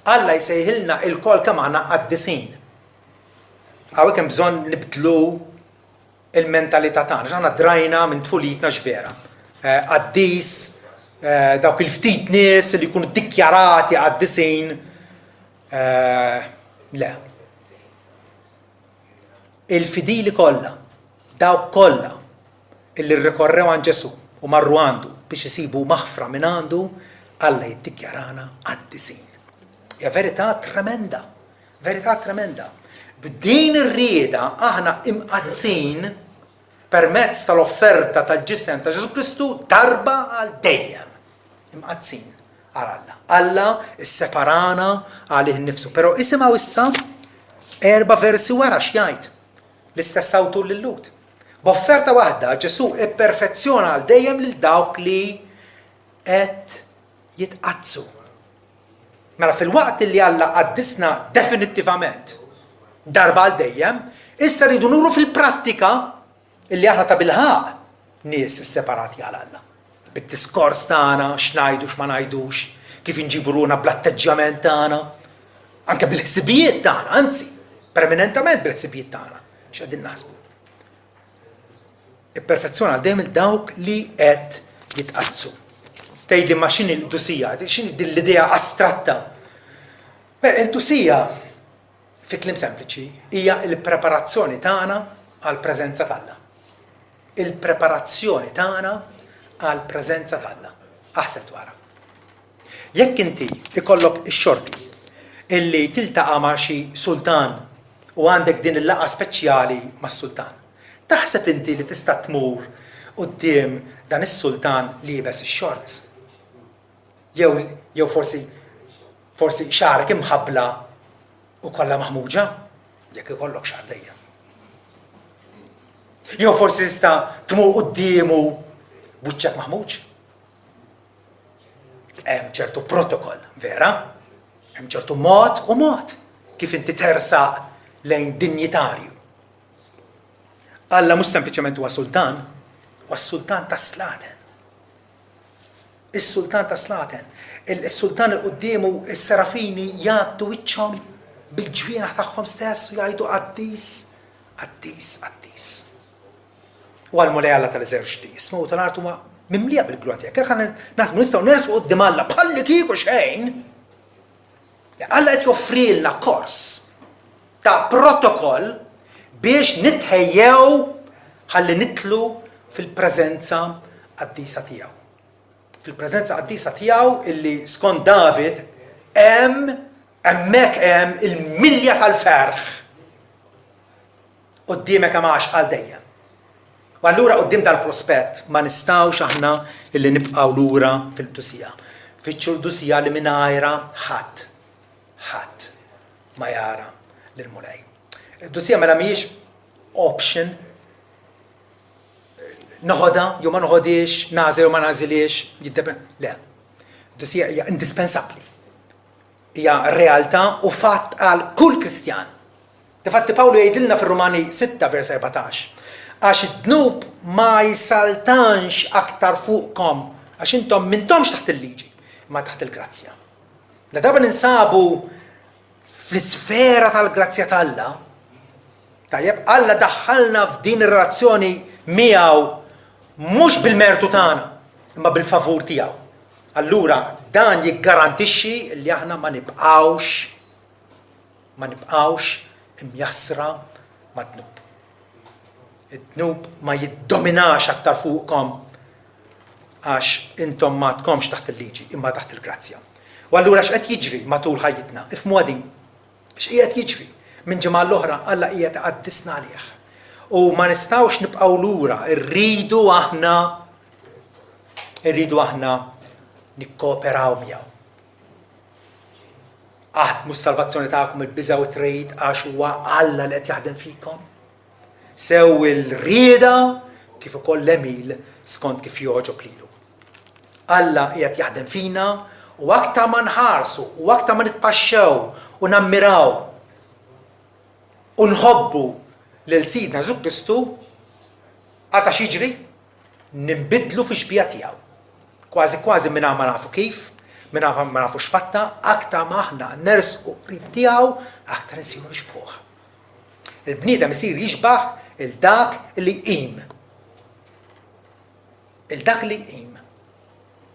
Alla jsejħilna il-kol kemm aħna qaddisin. Għawek hemm bżonn nibdlu il-mentalità tagħna. X'aħna drajna minn tfulitna x'vera. Qaddis, dawk il-ftit nies li jkunu ddikjarati qaddisin. Le. Il-fidili kollha, dawk kollha illi rrikorrew għand Ġesu u marru għandu biex isibu maħfra minn għandu, Alla jiddikjarana qaddisin. Ja verità tremenda. Verità tremenda. B'din ir-rieda aħna imqazzin permezz tal-offerta tal-ġisem ta' Ġesu Kristu darba għal dejjem. Imqazzin għal Alla. Alla isseparana għalih innifsu. Però isimgħu issa 4 versi wara x'jgħid. L-istess awtur lill-Lut. B'offerta waħda Ġesu ipperfezzjona għal dejjem lil dawk li qed jitqazzu. Mela fil-waqt li Alla qaddisna definittivament darba għal dejjem, issa rridu nuru fil-prattika illi aħna ta' bilħaq nies separati għal Alla. Bid-diskors tagħna, x'ngħidu x'ma ngħidux, kif inġibu ruħna bl-atteġġjament tagħna, anke bil-ħsibijiet tagħna, anzi, permanentament bil-ħsibijiet tagħna. X'qegħdin naħsbu. Ipperfezzjona għal dejjem il-dawk li qed jitqazzu. Tgħidli ma x'inhi l-qdusija, x'inhi din l-idea astratta. Il-qdusija fi kliem sempliċi hija l-preparazzjoni tagħna għall preżenza t'Alla. Il-preparazzjoni tagħna għall preżenza t'Alla. Aħseb wara. Jekk inti ikollok ix-xorti illi tiltaqa' ma' xi sultan u għandek din il-laqgħa speċjali mas-sultan, taħseb inti li tista' tmur quddiem dan is-sultan li jibes ix-xorts? Jew forsi xarek imħabbla u kollha maħmuġa, jekk ikollok xahar dejjem. Jew forsi tista' tmur qudiemu buċċek maħmuġ. Hemm ċertu protokoll, vera? Hemm ċertu mod u mod kif inti tersaq lejn dinjitarju. Alla mhux sempliċement huwa sultan, huwa s-sultan ta' Slaten. Is-sultan ta' Slaten. Is-sultan il-quddiemu is-serafini jgħaddu wiċċhom bil-ġwienaħ tagħhom stess u jgħidu qaddis, qaddis, qaddis. U għal-mulej Alla tal-eżerċiti, ismu tal-art huma mimlija bil-glotja. Kif nasbu nistgħu nersqu quddiem Alla bħalli kieku xejn. Alla qed joffrilna kors ta' protokoll biex nitħejjew ħalli nitlu fil-preżenza qaddisa tiegħu. Fil-preżenza qaddisa tiegħu illi skont David hemmhekk hemm il-milja tal-ferħ quddiemek hemm għax għal dejjem. U allura quddiem tal-prospett ma nistgħux aħna illi nibqgħu lura fil-qdusija. Fittxu l-qdusija li mingħajrha ħadd ma jara lil-mulej. Id-qdusija mela mhijiex option, noħodha jew ma noħodix, nażel jew ma nażilix, jiddepend. Le. Id-qdusija hija indispensabbli. Hija realtà u fatt għal kull Kristjan. Difatti Pawlu jgħidilna fir-Rumani 6 vers 14. Għax id-dnub ma jisaltanx aktar fuqkom, għax intom m'intomx taħt il-liġi, ma taħt il-grazzja. La darba ninsabu fl-isfera tal-grazzja t'Alla, tajjeb, Alla daħħalna f'din ir-relazzjoni miegħu mhux bil-mertu tagħna, imma bil-favur tiegħu. Allura dan jiggarantixxi li aħna ma nibqgħux imjassra mad-dnub. Id-dnub ma jiddominax aktar fuqkom għax intom ma tkomx taħt il-liġi, imma taħt il-grazzja. U allura x'qed jiġri matul ħajjitna? Ifhmu din. X'qiegħed jiġri? Minn ġimgħa l-oħra Alla qiegħed iqaddisna għalih. U ma nistgħux nibqgħu lura, rridu aħna irridu aħna nikkooperaw miegħu. Aħdmu s-salvazzjoni tagħkom il-biża' u t-trid għax huwa Alla li qed jaħdem fikom. Sew il-rieda kif ukoll l-emil skont kif jogħġob lilu. Alla qiegħed jaħdem fina u aktar ma nħarsu u aktar ma nitpaxxew u nammiraw u nħobbu lil Sidna Ġesu Kristu għata xiġri nimbidlu fi xbija tiegħu. Kważi minn ma nafu kif, minn ma nafu x'fatta, aktar ma aħna nersqu qrib tiegħu, aktar insiru nixbħuh. Il-bniedem isir jixbaħ il-dak li qim. Il-dak li qim.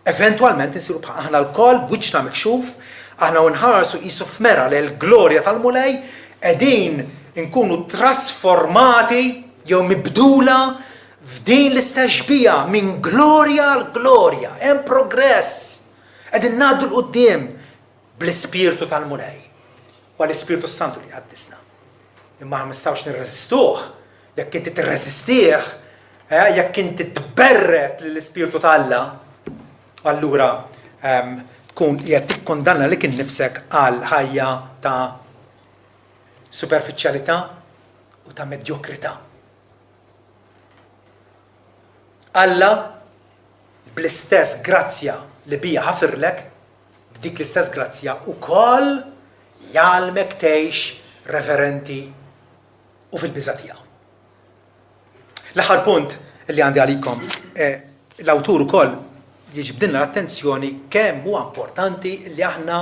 Eventualment insiru bħal aħna l-koll b'wiċċna mikxuf, aħna nħarsu qisu f'mera l-glorja tal-mulej, qegħdin inkunu trasformati jew mibdula f'din l-istess xbija minn glorja l glorja, hemm progress. Qegħdin ngħaddu l-qudiem bl-ispirtu tal-mulej. U l-Ispirtu Santu li għaddisna. Imma ma nistgħux nirreżistuh, jekk inti tirreżistih, jekk inti tberret lill-Ispirtu tal-Alla, allura tkun qiegħed tikkondanna lik innifsek għal ħajja ta' superfiċjalità u ta' medjokrità. Alla bl-istess grazzja li bija ħafirlek, b'dik l-istess grazzja ukoll jgħalmek tgħix reverenti u fil-biża' tiegħu. L-aħħar punt li għandi għalikom, l-awtur ukoll jiġbdilna l-attenzjoni kemm huwa importanti li aħna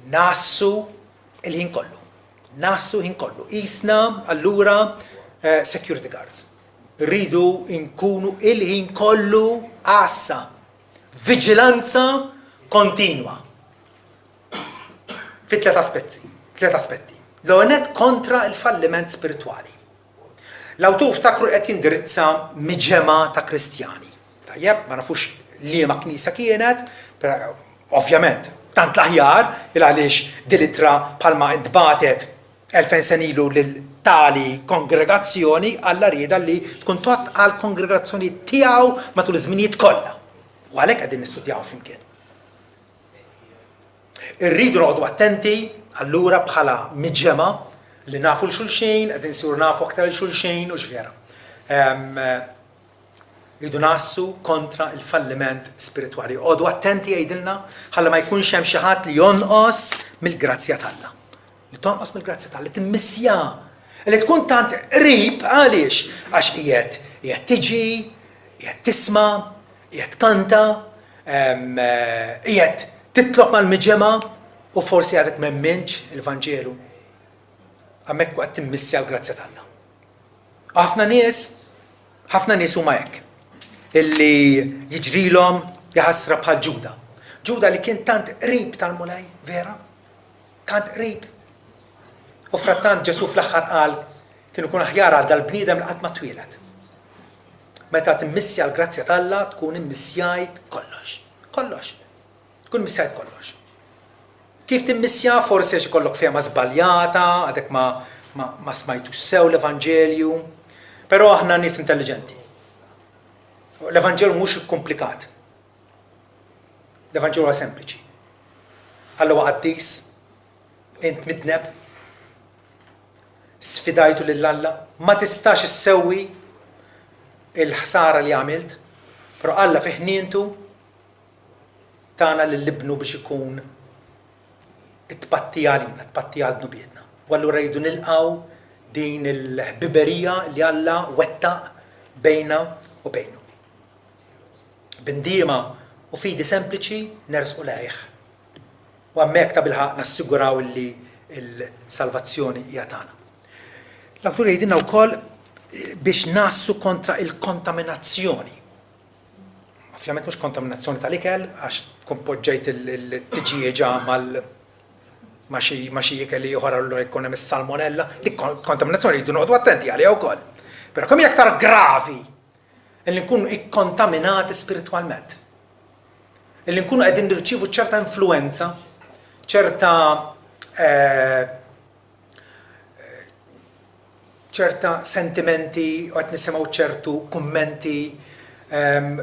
nassu il-ħin kollu. Nassu ħin kollu. Isna allura security guards. Rridu nkunu il-ħin kollu għassa. Vigilanza kontinua. Fi tliet aspetti. L-għonet kontra il-falliment spirituali. L-awtur ftakru qed jindirizza miġema ta' Kristjani. Tajjeb, ma nafux liema knisja kienet, ovvjament, tant l-aħjar il-għaliex dilitra palma intbatet 2000 sen ilu lil tali kongregazzjoni Alla rieda li tkun tot għal kongregazzjoni tiegħu matul iż-żminijiet kollha. U għalhekk qegħdin nistudjaw flimkien. Irridu noqogħdu attenti allura bħala miġema li nafu l-xulxejn, qegħdin siru nafu aktar l-xulxejn u x'vera. Rridu nassu kontra il-falliment spirituali. Għodu attenti jgħidilna ħalla ma jkunx hemm xi ħadd li jonqos mill-grazzja tagħna. Li tonqos mill-grazzja tagħna, li timmissja, li tkun tant qrib għaliex għax qiegħed tiġi, qiegħed tisma', qiegħed kanta, qiegħed titlob mal-miġema u forsi għadek m'emminx il-Vanġelu. Hemmhekk qed timmissja l-grazzja tagħna. Ħafna nies huma hekk. Illi jiġrilhom jaħasra bħal Ġuda. Ġuda li kien tant qrib tal-mulej, vera? Tant qrib. U frattant Ġesu fl-aħħar qal kien ikun aħjar għal dal-bniedem li qatt ma twieled. Meta timmissja l-grazzja tagħha tkun immissjajt kollox. Kollox. Tkun immissjajt kollox. Kif timmissja forsi għax ikollok fehma żbaljata, għadek ma smajtux sew l-Evanġelju, però aħna nies intelligenti. L-Evanġelu mhux komplikat. L-Evanġelu huwa sempliċi. Alla huwa qaddis, int midneb, sfidajtu lil Alla, ma tistax issewwi il-ħsara li għamilt, però Alla fi ħnientu tagħna lill-ibnu biex ikun it-tpattija għalina, tpattija għal dnubietna. U allura rridu nilqgħu din il-ħbiberija li Alla wettaq bejna u bejnu. B'indiema u fidi sempliċi nersqu lejh. U hemmhekk ta' bilħaq nassiguraw li l-salvazzjoni hija tagħna. L-awtur jgħidilna wkoll biex nassu kontra il-kontaminazzjoni. Ovvjament mhux kontaminazzjoni tal-ikel għax tkun poġġejt il-tiġieġa ma' xi ikel li oħra l jkun hemm is-salmonella, dik kontaminazzjoni jridu noqgħdu attenti għaliha wkoll. Però kemm hija aktar gravi illi nkunu ikkontaminati spiritualment. Illi nkunu qegħdin nirċievu ċerta influenza, ċerta sentimenti u qed nisimgħu ċertu kummenti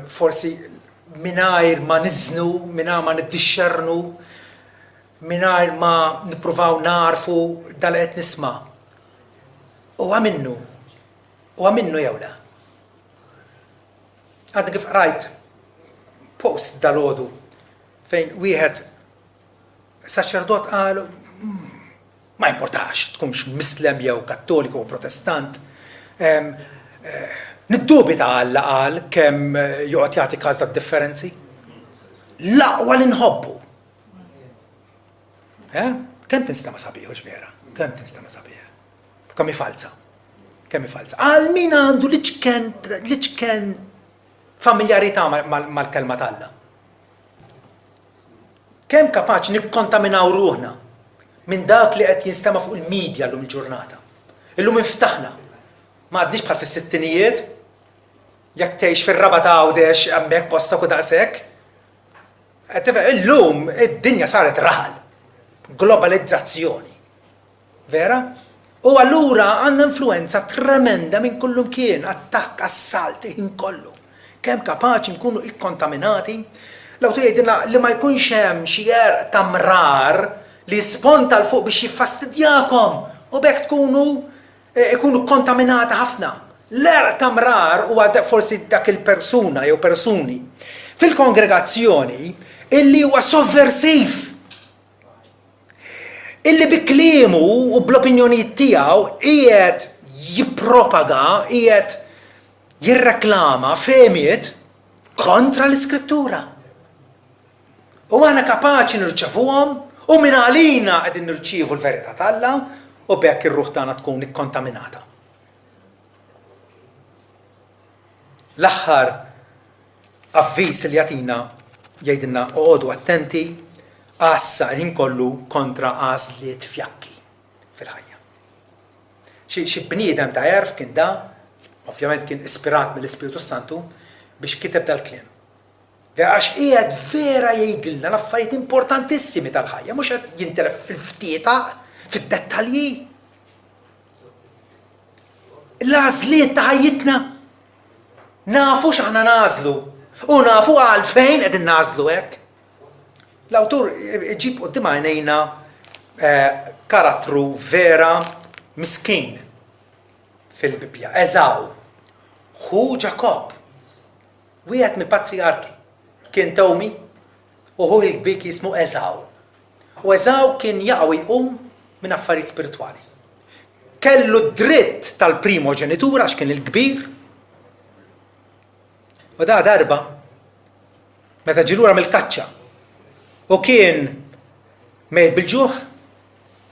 forsi mingħajr ma niżnu, mingħajr ma niddixxernu, mingħajr ma nippruvaw narfu dal qed nisma'. Huwa minnu jew le. Għadni kif qrajt post dal-għodu fejn wieħed saċerdot qal ma importax tkunx Mislem jew Kattoliku u Protestant. Niddubita Alla qal kemm joqgħod jagħti każ tad-differenzi. L-aqwa li nħobbu. Kemm tinstema' sabiħ vera, kemm tinstema' sabiħ. Kemm falsa. Kemm falsa. Għal min għandu liċken familjarità mal-kelma tal-Alla. Kemm kapaċi nikkontaminaw ruħna minn dak li qed jinstema' fuq il-medja llum il-ġurnata. Illum inftaħna. Ma għadniex bħal fis-sittinijiet, jekk tgħix fir-raba ta' għawdex hemmhekk postok u daqshekk. Illum id-dinja saret raħal. Globalizzazzjoni. Vera? U allura għandna influenza tremenda minn kullum kien, attakk, assalti, inkollu. Kemm kapaċi nkunu ikkontaminati, l-awtur jgħidilna li ma jkunx hemm xi għerq ta' mrar li sponta l fuq biex jiffastidjakom u bekk ikunu kontaminata ħafna. L-għerq ta' mrar huwa forsi dak il-persuna jew persuni fil-kongregazzjoni illi huwa sovversiv. Illi bi kliemu u bl-opinjonijiet tiegħu qiegħed jippropaga, qiegħed jirreklama fehmiet kontra l-Iskrittura. U għana kapaċi nirċevuhom u minn għalina qegħdin nirċievu l-verità tal-Alla u bekk ir-ruħ tagħna tkun ikkontaminata. L-aħħar avviż li jagħtina jgħidilna oqgħodu attenti għassa ħin kollu kontra għażliet fjakki fil-ħajja. Xi bniedem ta' jerf kien da, ovvjament kien ispirat mill-Ispiritu Santu biex kiteb dal-kliem. Għax qiegħed vera jgħidilna l-affarijiet importantissimi tal-ħajja, mhux qed jintelef fil-ftieta, fid-dettalji. L-għażliet ta' ħajjitna nafu x'aħna nażlu u nafu għalfejn qegħdin nażlu hekk. L-awtur ġib quddiem għajnejna karattru vera miskin fil-Bibja, Eżaw, ħu Ġakob, wieħed mill-patriarki, kien tewmi u ħu il-kbir jismu Eżaw. U Eżaw kien jaqgħu jqum minn affarijiet spiritwali. Kellu dritt tal-primoġenitura għax kien il-kbir. U da darba meta ġilura mill-kaċċa u kien mejt bil-ġuħ,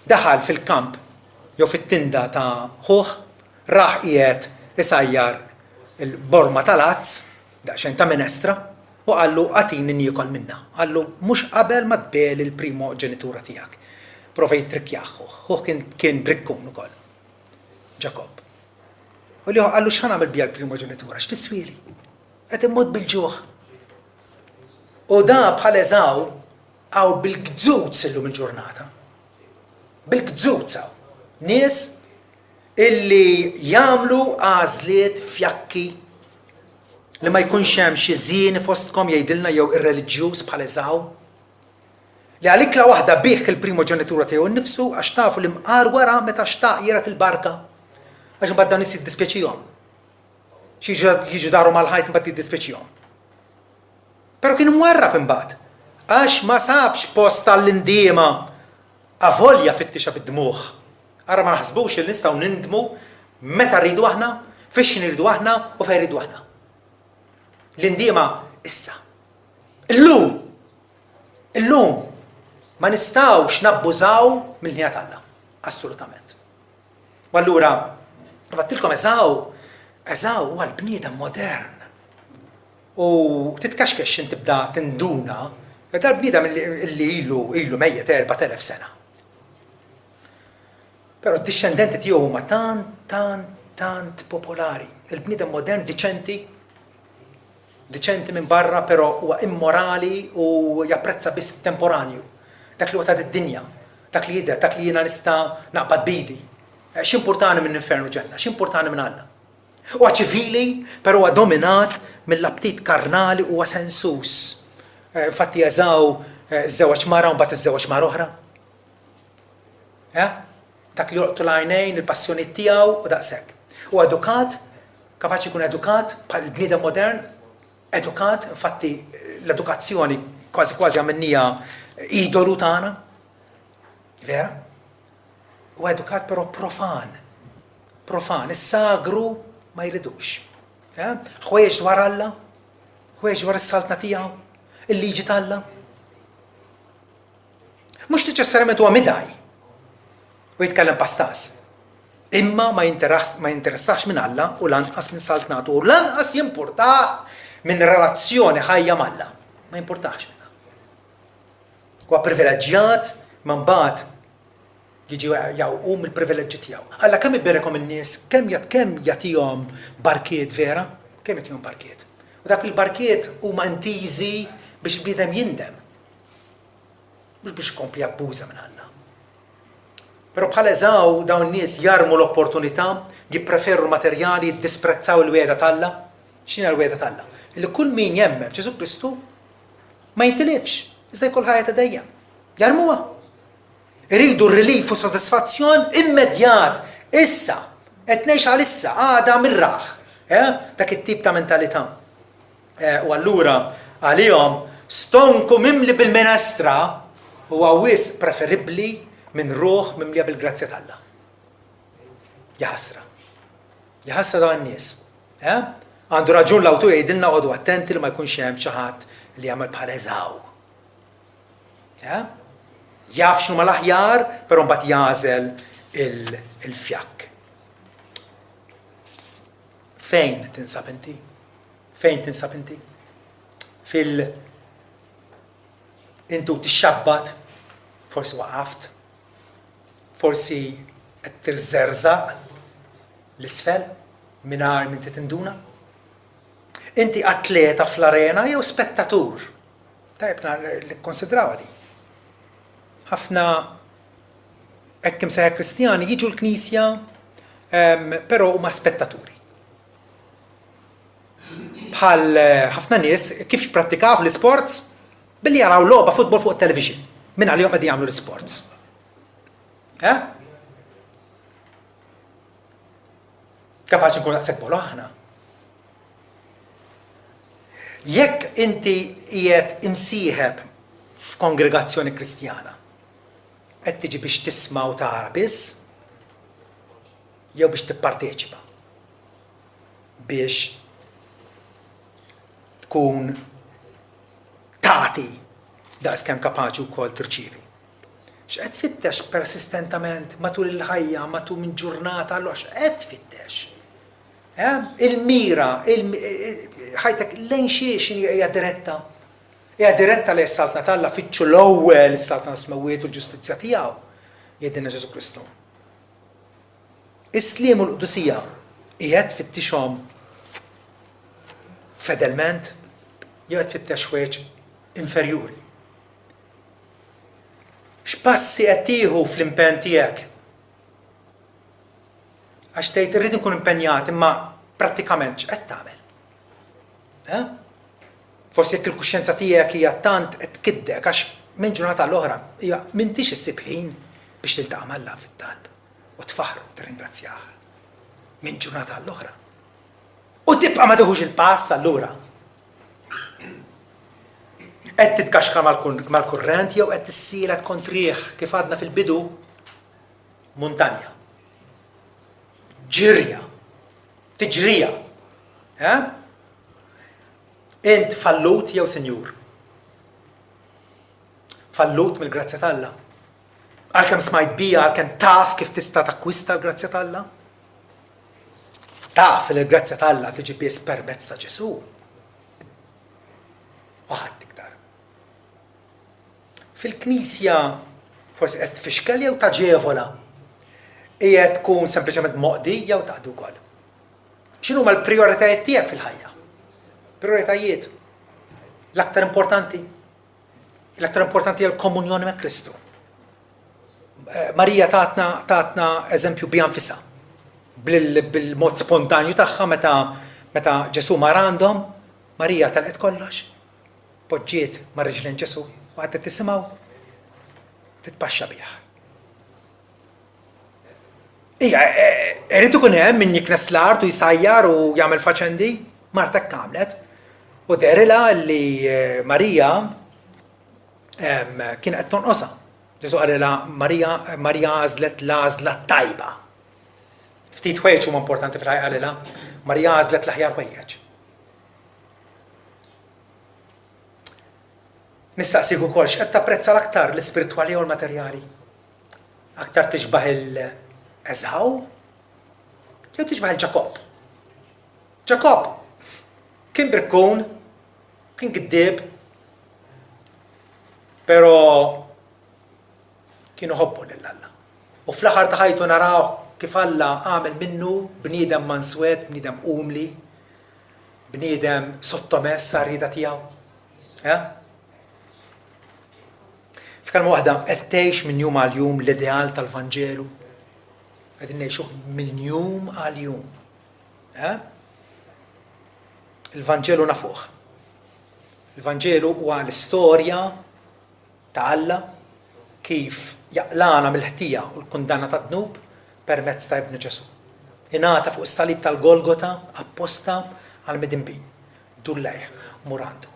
daħal fil-kamp jew fit-tinda ta' ħuħ, raħ qiegħed isajjar il-borma tal-azz, daqsxejn ta' minestra, u qallu għatini niekol minna. Qallu mhux qabel ma tbel il-primoġenitura tiegħek. Prova jitrikkjah ħuħ kien brikkun ukoll. Ġakob. U li qallu x'ħan nagħmel biha l-primoġenitura, x'tiswieli? Qed immut bil-ġuħ. U da bħal Eżaw għaw bil-gżuz illum il-ġurnata. Bil-gżuz għaw. Nies illi jagħmlu għażliet fjakki li ma jkunx hemm xi żien fostkom jgħidilna jew ir-reliġjuż bħal Eżaw. Li għalikla waħda bih il-primoġenitura tiegħu nnifsu għax tafu li mqar wara meta xtaq jirat il-barka għax imbagħad dan nies jiddispjaċihom. Xi jiġu daru mal-ħajt imbagħad jiddispjaċihom. Però kien mwarrab imbagħad għax ma sabx post tal-indiema avolja fit-tixa bid-dmuħ. Ara ma naħsbux li nistgħu nindmu meta rridu aħna, fiex nirridu aħna u fejn rridu aħna. L-indiema issa. Illum ma nistgħux nabbużaw mill-ħnija Alla. Assolutament. U allura għattilkom Eżaw huwa l-bniedem modern. U titkaxkex tibda tinduna dal-bniedem li ilu mejjet 4,000 sena. Però d-discendenti tiegħu huma tant popolari. Il-bniedem modern diċenti minn barra, però huwa immorali u japprezza biss temporanju. Dak li huwa ta' id-dinja, dak li jidher, dak li jiena nista' naqbad bidi. X'importani minn infernu ġenna, x'importani minn Alla. Huwa ċivili, però huwa dominat mill-aptit karnali huwa sensus. Infatti jeżaw żewġ mara u mbagħad iż-żewġ mara oħra. Dak li joqtu l-għajnejn, il-passjoniet tiegħu u daqshekk. U edukat, kapaċi jkun edukat bħal bniedem modern, edukat, infatti l-edukazzjoni kważi għamennija idolu tagħna. Vera? U edukat però profan. Profan, is-sagru ma jridux. Ħwejjeġ dwar Alla, ħwejjeġ dwar is-saltna tiegħu, il-liġi tal-Alla. Mhux neċessarjament huwa midaj u jitkellem pastas. Imma ma jinteressax minn Alla u lanqas minn saltnatu u lanqas jimpurtah minn relazzjoni ħajja mal-Alla. Ma jimpurtax minnha. Huwa privileġġjat ma mbagħad jiġi jawqu mill-privileġġi tiegħu. Alla kemm ibberekhom in-nies, kemm jagħtihom barkiet vera, kemm jagħtihom barkiet. U dak il-barkiet huma intiżi biex il-bniedem jindem. Mhux biex ikompli jabbuża minn Alla. Però bħal Eżaw dawn in-nies jarmu l-opportunità, jippreferu l-materjali, jiddisprezzaw il-wegħda tal-Alla. X'inhi l-wegħda tal-Alla? Illi kull min jemmen Ġesu Kristu ma jintilifx, iżda jkoll ħajja ta' dejjem. Jarmuha. Iridu r-relif u sodisfazzjon immedjat, issa, qed ngħix għal-issa, għada mirraħ. Dak it-tip ta' mentalità. U allura għalihom stonku mimli bil-minestra huwa wisq preferibbli minn ruħ mimlija bil-grazzja tal-Alla. Jaħasra. Jaħasra dawn in-nies. Għandu raġun l-awtur jgħidilna għodu attenti li ma jkunx hemm xi ħadd li jagħmel bħal Eżaw. Jaf x'huma l-aħjar, però mbagħad jażel il-fjakk. Fejn tinsab inti? Fejn tinsab inti? Intu tixxabbat, forsi waqaft, forsi qed tirżerżaq l-isfel mingħajr min titinduna? Inti atleta fl-arena jew spettatur? Tajbna nikkonsidrawha di. Ħafna hekk imsejħa Kristjani jiġu l-Knisja, però huma spettaturi. Bħal ħafna nies kif jipprattikaw l-isports billi jaraw logħba futbol fuq it-television. Min għalihom qegħdin jagħmlu l-isports. Kapaċi nkunu daqshekk bolu aħna. Jekk inti qiegħed imsieħeb f'kongregazzjoni Kristjana, qed tiġi biex tisma' u tara biss, jew biex tipparteċipa. Biex tkun tagħti daqskemm kapaċi wkoll tirċievi. X'qed tfittex persistentament matul il-ħajja, matul minn ġurnata għal x'qed tfittex? Il-mira, ħajtek lejn xiex hija diretta. Hija diretta li s-saltna tal-Alla fitxu l-ewwel is-saltna smewwiet u l-ġustizzja tiegħu jgħidilna Ġesu Kristu. Is-sliem u l-qdusija qiegħed tfittixhom fedelment jew qed tfittex ħwejġ inferjuri. X'passi qed tieħu fl-impenn tiegħek? Għax tgħid irrid inkun impenjat imma prattikament x'qed tagħmel? Forsi jekk il-kuxjenza tiegħek hija tant qed tkiddek għax minn ġurnata l-oħra hija m'intix issib ħin biex tiltaqa' mal-Alla fit-talb u tfaħru u tirringrazzjah. Minn ġurnata l-oħra. U tibqa' ma tieħux il-pass allura. Qed titkaxkar mal-kurrent jew qed tissielet kontrih kif għadna fil-bidu muntanja. Ġirja. Tiġrija. Int fallut jew Sinjur? Fallut mill-grazzja tal-Alla. Għalkemm smajt bija, għalkemm taf kif tista' takkwista l-grazzja tal-Alla? Taf li l-grazzja tal-Alla tiġi biss permezz ta' Ġesu. Ħadd iktar. Fil-Knisja forsi qed tfixkel jew taġevola. Hija tkun sempliċement moqdi jew taqdu wkoll. X'inhuma l-prijoritajiet tiegħek fil-ħajja? Prioritajiet. L-aktar importanti. L-aktar importanti hija l-komunjoni ma' Kristu. Marija tatna eżempju bi anfisha. bil-mod spontanju tagħha meta Ġesu mar għandhom, Marija talqet kollox. Poġġiet ma' riġlien Ġesu u għadet tisimgħu titpaxxa bih. Ija, irid ikun hemm min jiknes l-art u jsajjar u jagħmel faċendi, Marta għamlet. U derilha li Marija kien qed tonqosha. Ġesu qalilha Marija għażlet l-għażla tajba. Ftit ħwejjeġ huma importanti fil-ħajja qalilha, Marija għażlet l-aħjar ħwejjeġ. Nistaqsik ukoll x'qed tapprezza l-aktar l-ispiritwali u l-materjali? Aktar tixbaħ Eżaw? Jew tixbaħ il-Ġakob? Ġakob kien brikkun, kien giddieb, però kienu ħobbu lil Alla. U fl-aħħar ta' ħajtu naraw kif Alla għamel minnu bniedem manswed, bniedem umli, bniedem sottomess għar-rieda tiegħu. F'kalma waħda qed tgħix minn jum għal jum l-ideal tal-Vanġelu. Qegħdin ngħixu minn jum għal jum. Il-Vanġelu nafuh. Il-Vanġelu huwa l-istorja ta' Alla kif jaqlana mill-ħtija u l-kundanna tad-dnub permezz ta' Ibnu Ġesu. Ingħata fuq is-salib tal-Golgota apposta għal midinbin. Dullejh mur għandu.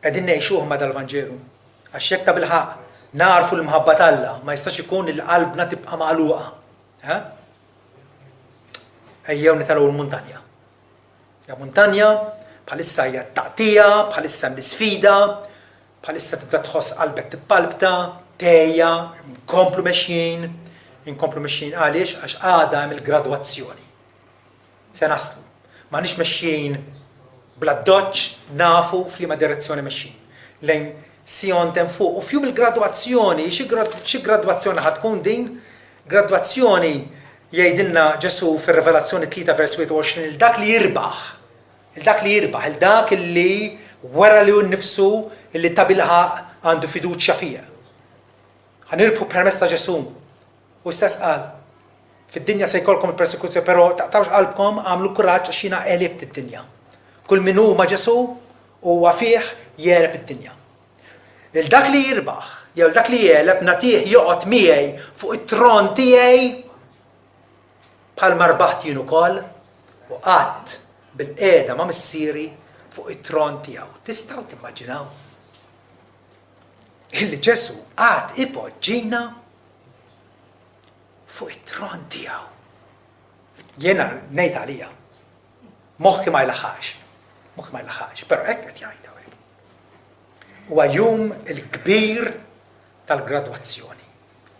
Qegħdin ngħixuh ma' dal-Vanġelu. Għax jekk ta' bil-ħaq narfu l-mħabba Alla, ma jistax ikun il-qalbna tibqa' magħluqa. Ejjew nitgħu l-muntanja. Ja muntanja bħalissa hija taqtija, bħalissa l-isfida, bħalissa tibda tħoss qalbek tippalpta, tejja, inkomplu mexjin għaliex għax għadha hemm il-gradwazzjoni. Se naslu. M'għandniex mexjin bla doċċ nafu f'liema direzzjoni mexjin. Lejn Sion ten fuq. U fjum il-gradwazzjoni, xi gradwazzjoni ħatkun din? Gradwazzjoni jgħidilna Ġesu fir-Revelazzjoni 3 vers 21 il-dak li jirbaħ, il-dak li wara li hu nnifsu illi ta' bilħaq għandu fiduċja fija. Ħanirbħu permezz ta' Ġesu. U stess qal, fid-dinja se jkollkom il-persekuzzjoni, però taqtawx qalbkom għamlu kuraġġ għax jiena qelibt id-dinja. Kull min hu ma' Ġesu huwa fih jeleb id-dinja. Il-dak li jirbaħ, jew dak li jeleb nagħtih joqgħod miegħi fuq it-tron tiegħi bħal marbaħt jien ukoll u qatt bil-qiegħda ma' missieri fuq it-tron tiegħu. Tistgħu timmaġinaw illi Ġesu qatt ipoġġina fuq it-tron tiegħu. Jiena ngħid għalija moħħi ma jlaħħax, però hekk qed jgħid. Huwa jum il-kbir tal-gradwazzjoni.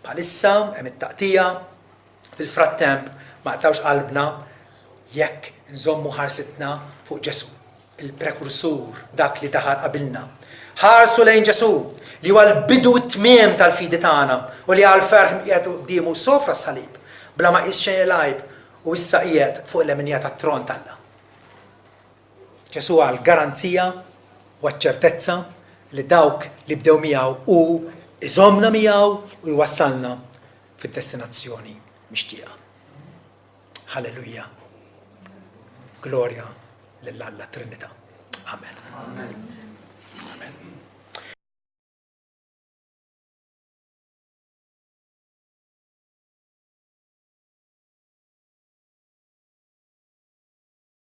Bħalissa hemm it-taqtija fil-frattemp ma qtawx qalbna jekk nżommu ħarsitna fuq Ġesu, il-prekursur dak li daħal qabilna. Ħarsu lejn Ġesu li huwa l-bidu t-tmiem tal-fidi tagħna u li għal-ferħ qiegħed qudiemu sofra s-salib bla ma qis xejn il-għajb u issa qiegħed fuq l-eminija tat-tron tagħna. Ġesu għal garanzija u ċ-ċertezza li dawk li bdew miegħu u iżomna miegħu u jwassalna fid-destinazzjoni mixtieqa. Halleluja. Glorja lill-Alla Trinità. Amen.